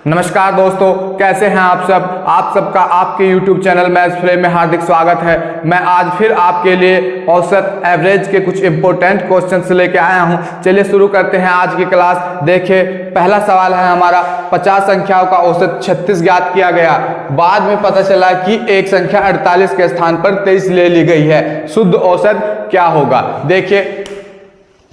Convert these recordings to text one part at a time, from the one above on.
नमस्कार दोस्तों, कैसे हैं आप सब। आप सबका आपके YouTube चैनल मैथ्स फ्लेम में हार्दिक स्वागत है। मैं आज फिर आपके लिए औसत एवरेज के कुछ इंपॉर्टेंट क्वेश्चंस लेके आया हूं। चलिए शुरू करते हैं आज की क्लास। देखिए, पहला सवाल है हमारा, 50 संख्याओं का औसत 36 ज्ञात किया गया। बाद में पता चला कि एक संख्या 48 के स्थान पर 23 ले ली गई है। शुद्ध औसत क्या होगा। देखिए,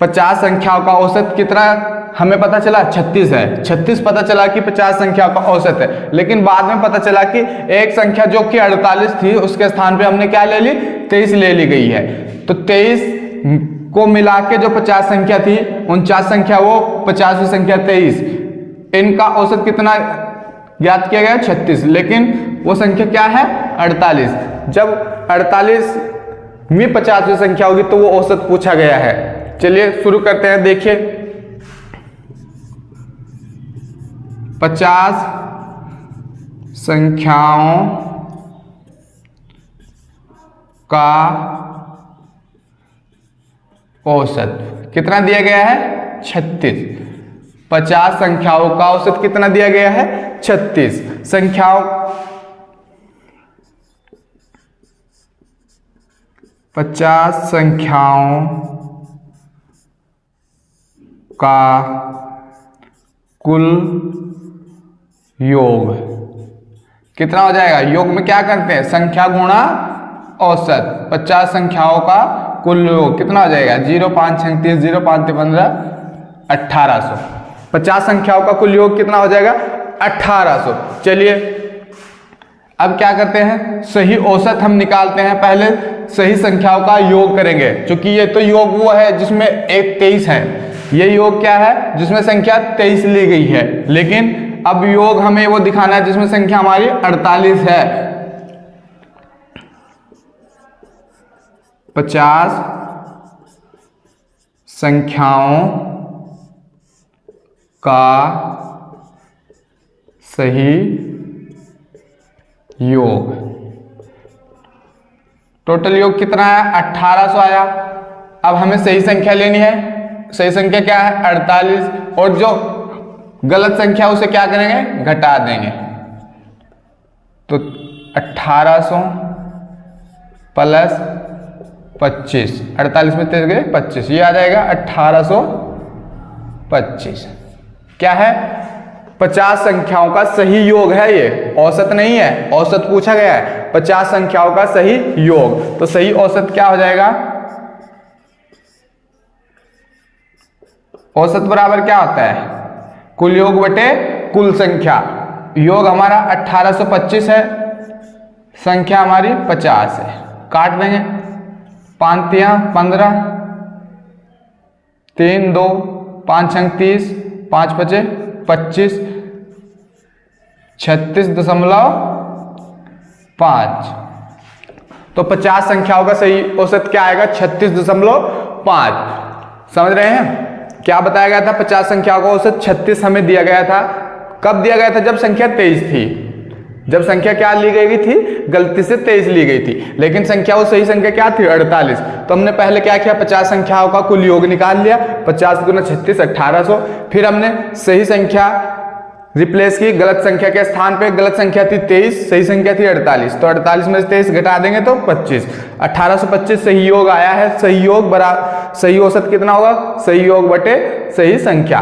50 संख्याओं का औसत कितना हमें पता चला, 36 है। 36 पता चला कि 50 संख्या का औसत है, लेकिन बाद में पता चला कि एक संख्या जो कि 48 थी उसके स्थान पे हमने क्या ले ली, 23 ले ली गई है। तो 23 को मिला के जो 50 संख्या थी, 49 संख्या वो 50वीं संख्या 23, इनका औसत कितना ज्ञात किया गया, 36। लेकिन वो संख्या क्या है, 48। जब 48वीं 50वीं संख्या होगी तो वो औसत पूछा गया है। चलिए शुरू करते हैं। देखिए, 50 संख्याओं का औसत कितना दिया गया है, 36। 50 संख्याओं का औसत कितना दिया गया है, 36 संख्याओं। 50 संख्याओं का कुल योग कितना हो जाएगा। योग में क्या करते हैं, संख्या गुणा औसत। 50 संख्याओं का कुल योग कितना हो जाएगा, 0 5 6 30, 0 5 15, 1800। 50 संख्याओं का कुल योग कितना हो जाएगा, 1800। चलिए अब क्या करते हैं, सही औसत हम निकालते हैं। पहले सही संख्याओं का योग करेंगे, क्योंकि ये तो योग वो है जिसमें एक 23 है। ये योग क्या है, जिसमें संख्या 23 ली गई है। लेकिन अब योग हमें वो दिखाना है जिसमें संख्या हमारी 48 है। 50 संख्याओं का सही योग, टोटल योग कितना है, 1800 आया। अब हमें सही संख्या लेनी है। सही संख्या क्या है, 48, और जो गलत संख्या उसे क्या करेंगे, घटा देंगे। तो 1800 प्लस 25, 48 में 3 गए 25, ये आ जाएगा 1825। क्या है, 50 संख्याओं का सही योग है। ये औसत नहीं है, औसत पूछा गया है। 50 संख्याओं का सही योग, तो सही औसत क्या हो जाएगा, औसत बराबर क्या होता है, कुल योग बटे कुल संख्या। योग हमारा 1825 है, संख्या हमारी 50 है। काट देंगे, 5 3 15, 3 2 5 6 30, 5 5 25, 36.5। तो 50 संख्याओं का सही औसत क्या आएगा, 36.5। समझ रहे हैं, क्या बताया गया था, 50 संख्याओं का औसत 36 हमें दिया गया था। कब दिया गया था, जब संख्या 23 थी। जब संख्या क्या ली गई थी, गलती से 23 ली गई थी। लेकिन संख्या, वो सही संख्या क्या थी, 48। तो हमने पहले क्या किया, 50 संख्याओं का कुल योग निकाल लिया। 50 गुना 36, 1800। फिर हमने सही संख्या रिप्लेस की गलत संख्या के स्थान पे। गलत संख्या थी 23, सही संख्या थी 48। तो 48 में से 23 घटा देंगे तो 25, 1825 सही योग आया है। सही योग बराबर सही औसत कितना होगा, सही योग बटे सही संख्या।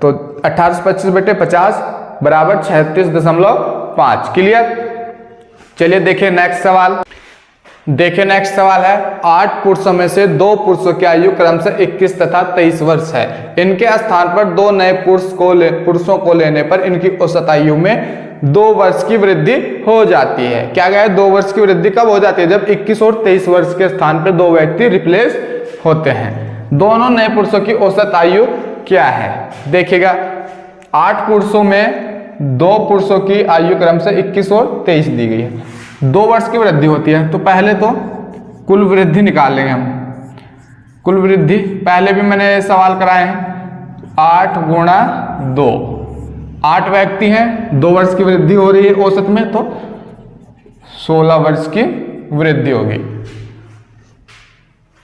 तो 1825 बटे 50 बराबर 36.5। क्लियर। चलिए देखिए नेक्स्ट सवाल। देखिए नेक्स्ट सवाल है, 8 पुरुषों में से 2 पुरुषों की आयु क्रमशः 21 तथा 23 वर्ष है। इनके स्थान पर 2 नए पुरुषों को लेने पर इनकी औसत आयु में 2 वर्ष की वृद्धि हो जाती है। क्या गया है, 2 वर्ष की वृद्धि कब हो जाती है, जब 21 और 23 वर्ष के स्थान पर 2 व्यक्ति रिप्लेस होते हैं। दोनों नए पुरुषों की औसत आयु क्या है। देखिएगा, 8 पुरुषों में 2 पुरुषों की आयु क्रमशः 21 और 23 दी गई है। 2 वर्ष की वृद्धि होती है। तो पहले तो कुल वृद्धि निकाल लेंगे हम। कुल वृद्धि पहले भी मैंने सवाल कराए हैं। 8 गुणा 2, 8 व्यक्ति हैं, 2 वर्ष की वृद्धि हो रही है औसत में, तो 16 वर्ष की वृद्धि होगी।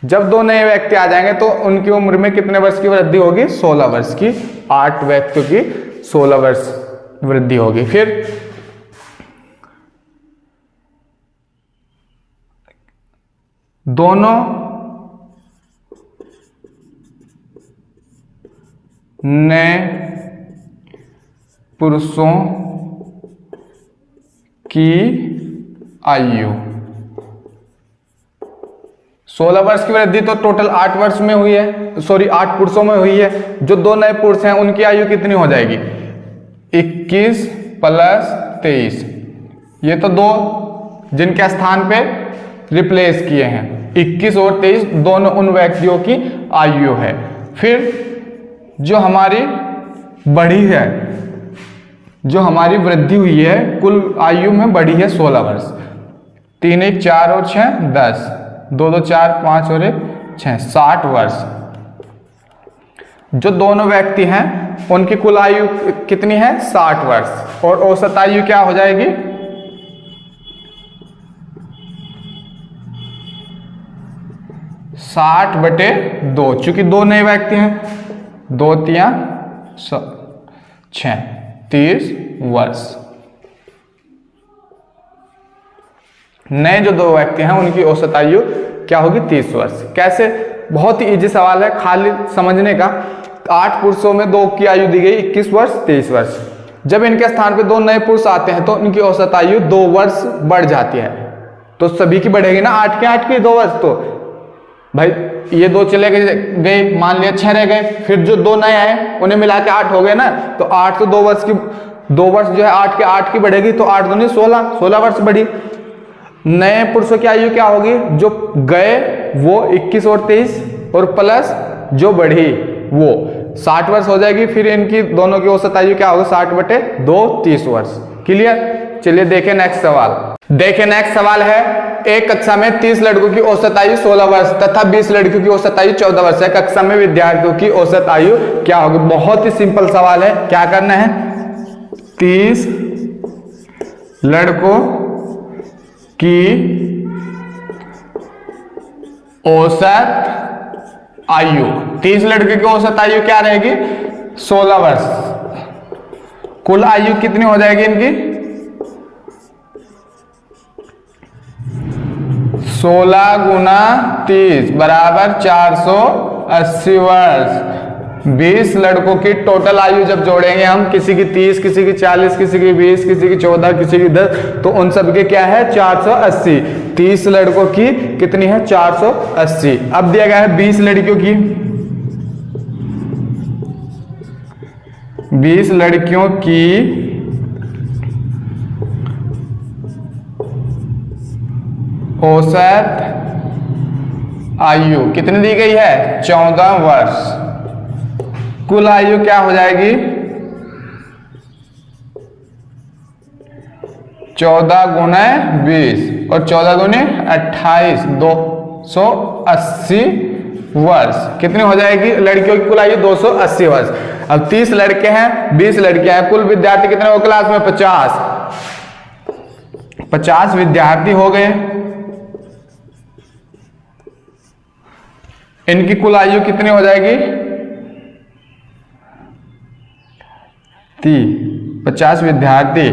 जब 2 नए व्यक्ति आ जाएंगे तो उनकी उम्र में कितने वर्ष की वृद्धि होगी, 16 वर्ष की। 8 व्यक्तियों की 16 वर्ष वृद्धि होगी। फिर दोनों नए पुरुषों की आयु 16 वर्ष की वृद्धि तो टोटल 8 वर्ष में हुई है, सॉरी 8 पुरुषों में हुई है। जो दो नए पुरुष हैं उनकी आयु कितनी हो जाएगी? 21 प्लस 23। ये तो दो जिनके स्थान पे रिप्लेस किए हैं, 21 और 23 दोनों उन व्यक्तियों की आयु है। फिर जो हमारी बढ़ी है, जो हमारी वृद्धि हुई है, कुल आयु में बढ़ी है 16 वर्ष। 3 1 4 और 6 10, 2 2 4 5 और 1 6, 60 वर्ष। जो दोनों व्यक्ति हैं उनकी कुल आयु कितनी है? 60 वर्ष। और औसत आयु क्या हो जाएगी? 60/2, चूंकि दो नए व्यक्ति हैं, 2 3 6, 30 वर्ष। नए जो दो व्यक्ति हैं उनकी औसत आयु क्या होगी? 30 वर्ष। कैसे? बहुत ही इजी सवाल है, खाली समझने का। 8 पुरुषों में 2 की आयु दी गई, 21 वर्ष 23 वर्ष। जब इनके स्थान पे 2 नए पुरुष आते हैं तो इनकी औसत आयु 2 वर्ष बढ़ जाती है। तो सभी की बढ़ेगी ना, 8 की 2 वर्ष। तो भाई ये 2 चले गए, मान लिया 6 रह गए, फिर जो 2 नए आए उन्हें मिला के 8 हो गए ना। तो 8 से 2 वर्ष की, 2 वर्ष जो है 8 की बढ़ेगी, तो 8 दूनी 16 वर्ष बढ़ी। नए पुरुषों की आयु क्या होगी? जो गए वो 21 और 23 और प्लस जो बढ़ी वो 60 वर्ष हो जाएगी। फिर इनकी दोनों की औसत आयु क्या होगी? 60/2 30 वर्ष। क्लियर? चलिए देखें नेक्स्ट सवाल। देखिए नेक्स्ट सवाल है, एक कक्षा में 30 लड़कों की औसत आयु 16 वर्ष तथा 20 लड़कियों की औसत आयु 14 वर्ष है। कक्षा में विद्यार्थियों की औसत आयु क्या होगी? बहुत ही सिंपल सवाल है। क्या करना है? 30 लड़कों की औसत आयु, 30 लड़के की औसत आयु क्या रहेगी? 16 वर्ष। कुल आयु कितनी हो जाएगी इनकी? 16 गुना 30 बराबर 480 वर्ष। 20 लड़कों की टोटल आयु जब जोड़ेंगे हम, किसी की 30, किसी की 40, किसी की 20, किसी की 14, किसी की 10, तो उन सब के क्या है? 480। 30 लड़कों की कितनी है? 480। अब दिया गया है 20 लड़कियों की, 20 लड़कियों की औसत आयु कितनी दी गई है? 14 वर्ष। कुल आयु क्या हो जाएगी? 14 गुना 20 और 14 दूनी 28, 280 वर्ष। कितनी हो जाएगी? लड़कियों की कुल आयु 280 वर्ष। अब 30 लड़के हैं, 20 लड़कियां हैं, कुल विद्यार्थी कितने हो क्लास में? 50 विद्यार्थी हो गए। इनकी कुल आयु कितनी हो जाएगी? 50 विद्यार्थी,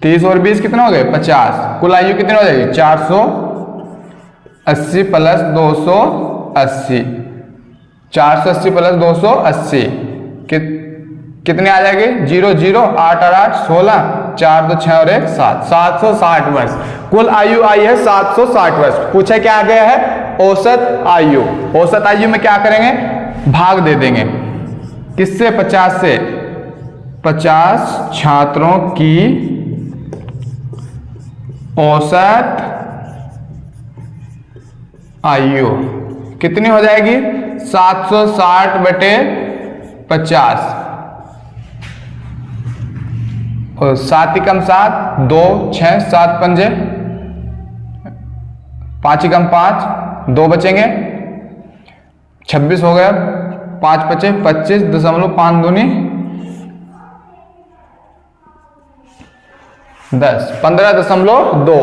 30 और 20 कितने हो गए? 50। कुल आयु कितनी हो जाएगी? 480 प्लस 280, 480 प्लस 280 कितने आ जाएगी? 0 0 8 और 8 16, 4 2 6 और 1 7, 760 वर्ष। कुल आयु आई है 760 वर्ष। पूछा क्या आ गया है? औसत आयु। औसत आयु में क्या करेंगे? भाग दे देंगे। किससे? 50 से। 50 छात्रों की औसत आयु कितनी हो जाएगी? 760/50 और 7 कम 7, 2 6 7 पंजे, 5 कम 5, 2 बचेंगे, 26 हो गया, 5 बचे 25.5 दूनी 10, 15.2।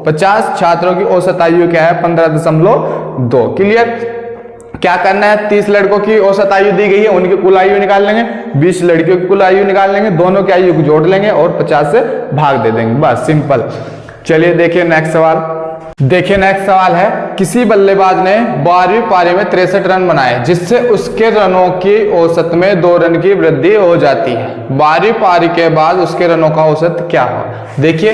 50 छात्रों की औसत आयु क्या है? 15.2। क्लियर? क्या करना है, 30 लड़कों की औसत आयु दी गई है, उनकी कुल आयु निकाल लेंगे, 20 लड़कियों की कुल आयु निकाल लेंगे, दोनों की आयु को जोड़ लेंगे और 50 से भाग दे देंगे, बस सिंपल। चलिए देखिए नेक्स्ट सवाल। देखिए नेक्स्ट सवाल है, किसी बल्लेबाज ने 12वीं पारी में 63 रन बनाए जिससे उसके रनों की औसत में 2 रन की वृद्धि हो जाती है। 12वीं पारी के बाद उसके रनों का औसत क्या हो। देखिए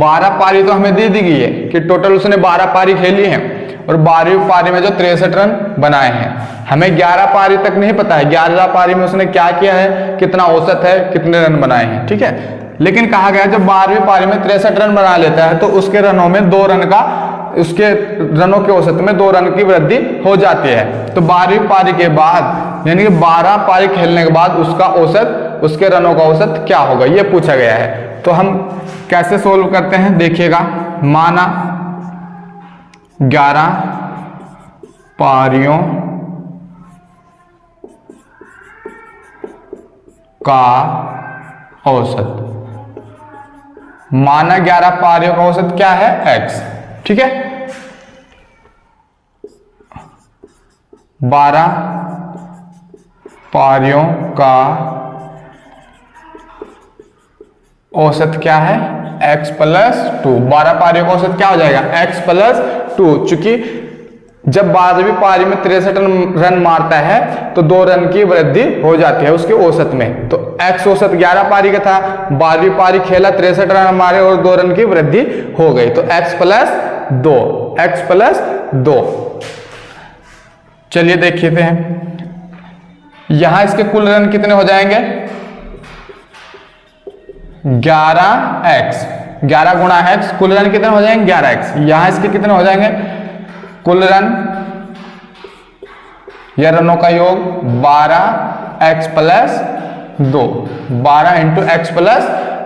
12 पारी तो हमें दे दी गई है कि टोटल उसने 12 पारी खेली है और 12वीं पारी में जो 63 रन बनाए हैं, हमें 11 पारी तक नहीं पता है 11 पारी में उसने क्या किया है, कितना औसत है, कितने रन बनाए हैं, ठीक है। लेकिन कहा गया जब 12वीं पारी में 63 रन बना लेता है तो उसके रनों में 2 रन का, उसके रनों के औसत में 2 रन की वृद्धि हो जाती है। तो 12वीं पारी के बाद यानी कि 12 पारी खेलने के बाद उसका औसत, उसके रनों का औसत क्या होगा, ये पूछा गया है। तो हम कैसे सोल्व करते हैं देखिएगा। माना 11 पारियों का औसत, माना 11 पारियों का औसत क्या है, x, ठीक है। 12 पारियों का औसत क्या है, x प्लस 2। 12 पारियों का औसत क्या हो जाएगा, x प्लस 2। चूंकि जब 12वीं पारी में 63 रन मारता है तो 2 रन की वृद्धि हो जाती है उसके औसत में। तो x औसत 11 पारी का था, 12वीं पारी खेला, 63 रन मारे और 2 रन की वृद्धि हो गई, तो x प्लस 2, x प्लस 2। चलिए देखते हैं यहां इसके कुल रन कितने हो जाएंगे, 11x, 11 गुणा x, कुल रन कितने हो जाएंगे 11x। यहां इसके कितने हो जाएंगे कुल रन या रनों का योग 12x plus 2, 12 into x plus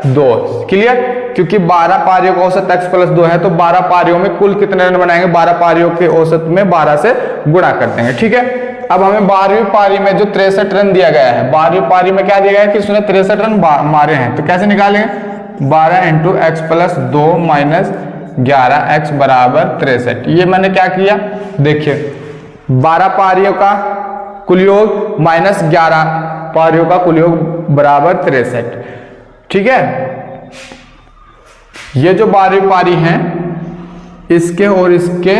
2। Clear, क्योंकि 12 पारियों का औसत x प्लस 2 है तो 12 पारियों में कुल कितने रन बनाएंगे, 12 पारियों के औसत में 12 से गुणा कर देंगे, ठीक है। अब हमें 12वीं पारी में जो 63 रन दिया गया है, 12वीं पारी में क्या दिया गया है कि उसने 63 रन मारे हैं, तो कैसे निकालेंगे, 12 into x plus 2 minus 11x बराबर 63। ये मैंने क्या किया देखिए, 12 पारियों का कुल योग माइनस 11 पारियों का कुल योग बराबर 63, ठीक है। ये जो 12वीं पारी है इसके और इसके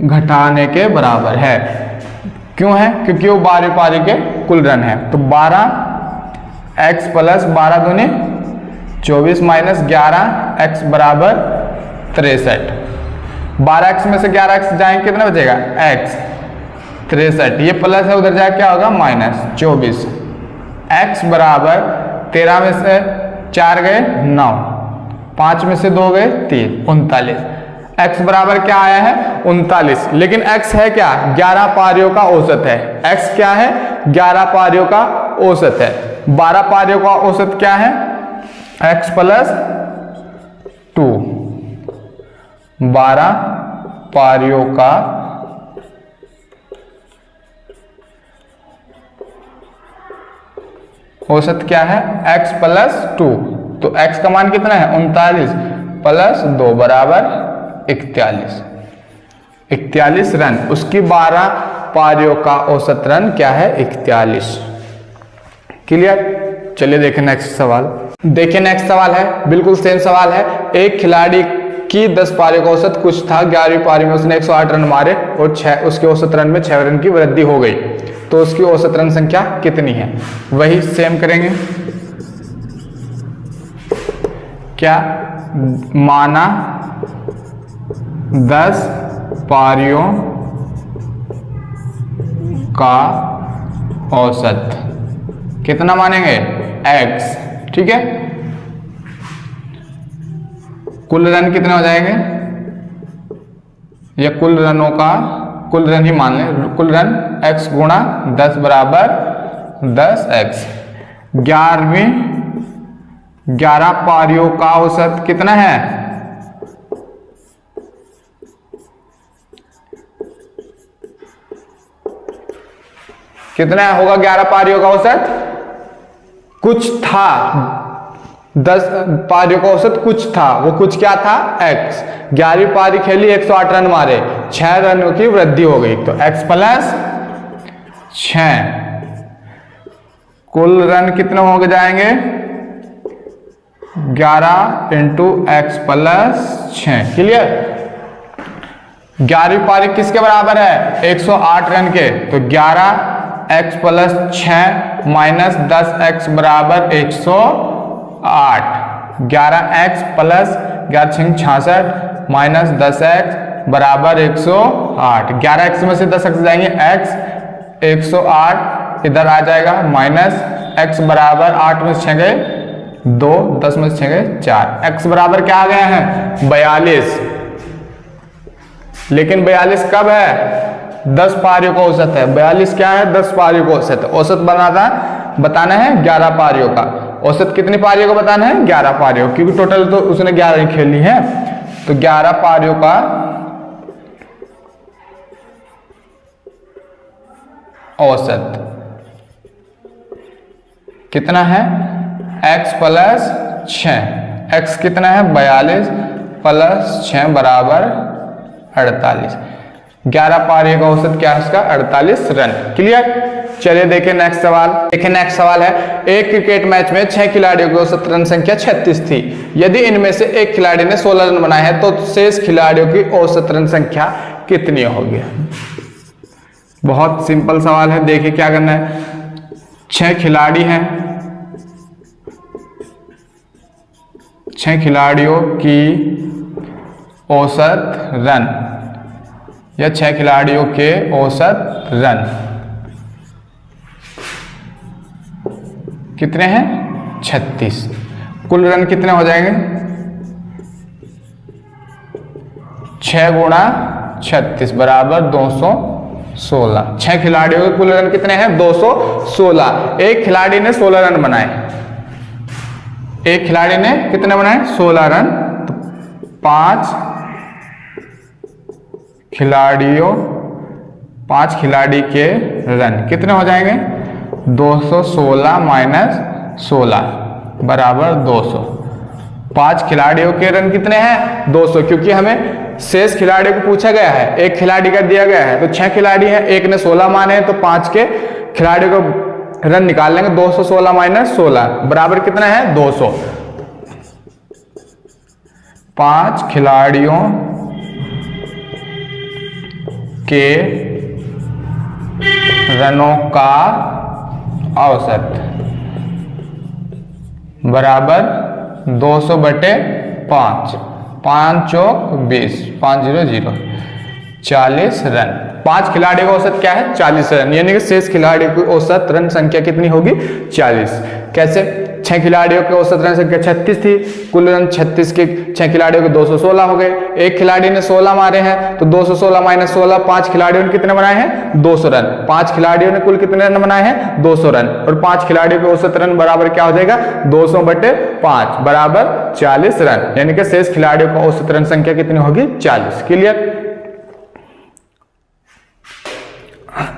घटाने के बराबर है। क्यों है, क्योंकि वो 12वीं पारी के कुल रन है। तो 12x प्लस 12 दूनी 24 माइनस 11x बराबर 63। 12x में से 11x जाएंगे कितना बचेगा, x 63, ये प्लस है उधर जाके क्या होगा माइनस 24। x बराबर 13 में से 4 गए 9, 5 में से 2 गए 3, 39। x बराबर क्या आया है 39। लेकिन x है क्या, 11 पारियों का औसत है। x क्या है, 11 पारियों का औसत है। 12 पारियों का औसत क्या है, x प्लस 2। 12 पारियों का औसत क्या है, x प्लस 2। तो x का मान कितना है 39 प्लस 2 बराबर 41। 41 रन, उसकी 12 पारियों का औसत रन क्या है 41। क्लियर। चलिए देखें नेक्स्ट सवाल। देखिए नेक्स्ट सवाल है, बिल्कुल सेम सवाल है। एक खिलाड़ी की 10 पारियों का औसत कुछ था, 11वीं पारी में उसने 108 रन मारे और उसके औसत रन में 6 रन की वृद्धि हो गई, तो उसकी औसत रन संख्या कितनी है। वही सेम करेंगे। क्या, माना 10 पारियों का औसत कितना मानेंगे x, ठीक है। कुल रन कितने हो जाएंगे, या कुल रनों का कुल रन ही मान लें, कुल रन x गुणा 10 बराबर 10x। 11 पारियों का औसत कितना है, कितना होगा 11 पारियों का औसत, कुछ था। 10 पारियों का औसत कुछ था, वो कुछ क्या था x। 11वीं पारी खेली 108 रन मारे, 6 रनों की वृद्धि हो गई, तो x प्लस 6, कुल रन कितने हो जाएंगे 11 इंटू एक्स प्लस 6। क्लियर। 11वीं पारी किसके बराबर है 108 रन के, तो 11x प्लस 6 माइनस 10x बराबर 108। 11x प्लस 11 66 माइनस 10x बराबर 108। 11x में से 10x जाएंगे x 108 इधर आ जाएगा, माइनस x बराबर 8 में से 6 गए 2, 10 में से 6 गए 4। x बराबर क्या आ गया है 42। लेकिन 42 कब है 10 पारियों का औसत है। 42 क्या है 10 पारियों का औसत है। औसत बताना है 11 पारियों का। औसत कितनी पारियों का बताना है 11 पारियों, क्योंकि टोटल तो उसने 11 ही खेली है। तो 11 पारियों का औसत कितना है x प्लस 6। x कितना है 42 प्लस 6 बराबर 48। 11 पारियों का औसत क्या है इसका 48 रन। क्लियर। चलिए देखें नेक्स्ट सवाल। देखिए नेक्स्ट सवाल है, एक क्रिकेट मैच में 6 खिलाड़ियों की औसत रन संख्या 36 थी। यदि इनमें से एक खिलाड़ी ने 16 रन बनाए हैं तो शेष खिलाड़ियों की औसत रन संख्या कितनी होगी। बहुत सिंपल सवाल है। देखिए क्या करना है, 6 खिलाड़ी हैं, 6 खिलाड़ियों की औसत रन या 6 खिलाड़ियों के औसत रन कितने हैं 36। कुल रन कितने हो जाएंगे 6 गुणा 36 बराबर 216। 6 खिलाड़ियों के कुल रन कितने हैं 216। एक खिलाड़ी ने 16 रन बनाए, एक खिलाड़ी ने कितने बनाए 16 रन। तो 5 खिलाड़ी के रन कितने हो जाएंगे 216 माइनस 16 बराबर 200। 5 खिलाड़ियों के रन कितने हैं 200, क्योंकि हमें शेष खिलाड़ियों को पूछा गया है, एक खिलाड़ी का दिया गया है। तो 6 खिलाड़ी हैं, एक ने 16 माने हैं, तो 5 के खिलाड़ियों को रन निकाल लेंगे। 216 माइनस 16 बराबर कितना है 200। 5 खिलाड़ियों के रनों का औसत बराबर 200 बटे 5, 5 चौक 20, 5 0 0, 40 रन। 5 खिलाड़ियों का औसत क्या है 40 रन, यानी कि शेष खिलाड़ियों की औसत रन संख्या कितनी होगी 40। कैसे 6 खिलाड़ियों की औसत रन संख्या 36 थी, कुल रन 36 के 6 खिलाड़ियों के 216 हो गए। एक खिलाड़ी ने 16 मारे हैं, तो 216 माइनस 16, 5 खिलाड़ियों ने कितने बनाए हैं 200 रन। 5 खिलाड़ियों ने कुल कितने रन बनाए हैं 200 रन, और 5 खिलाड़ियों के औसत रन बराबर क्या हो जाएगा 200 बटे 5 बराबर 40 रन, यानी कि शेष खिलाड़ियों का औसत रन संख्या कितनी होगी 40। क्लियर।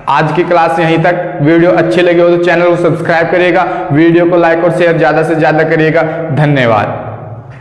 आज की क्लास यहीं तक। वीडियो अच्छी लगी हो तो चैनल को सब्सक्राइब करिएगा, वीडियो को लाइक और शेयर ज्यादा से ज्यादा करिएगा। धन्यवाद।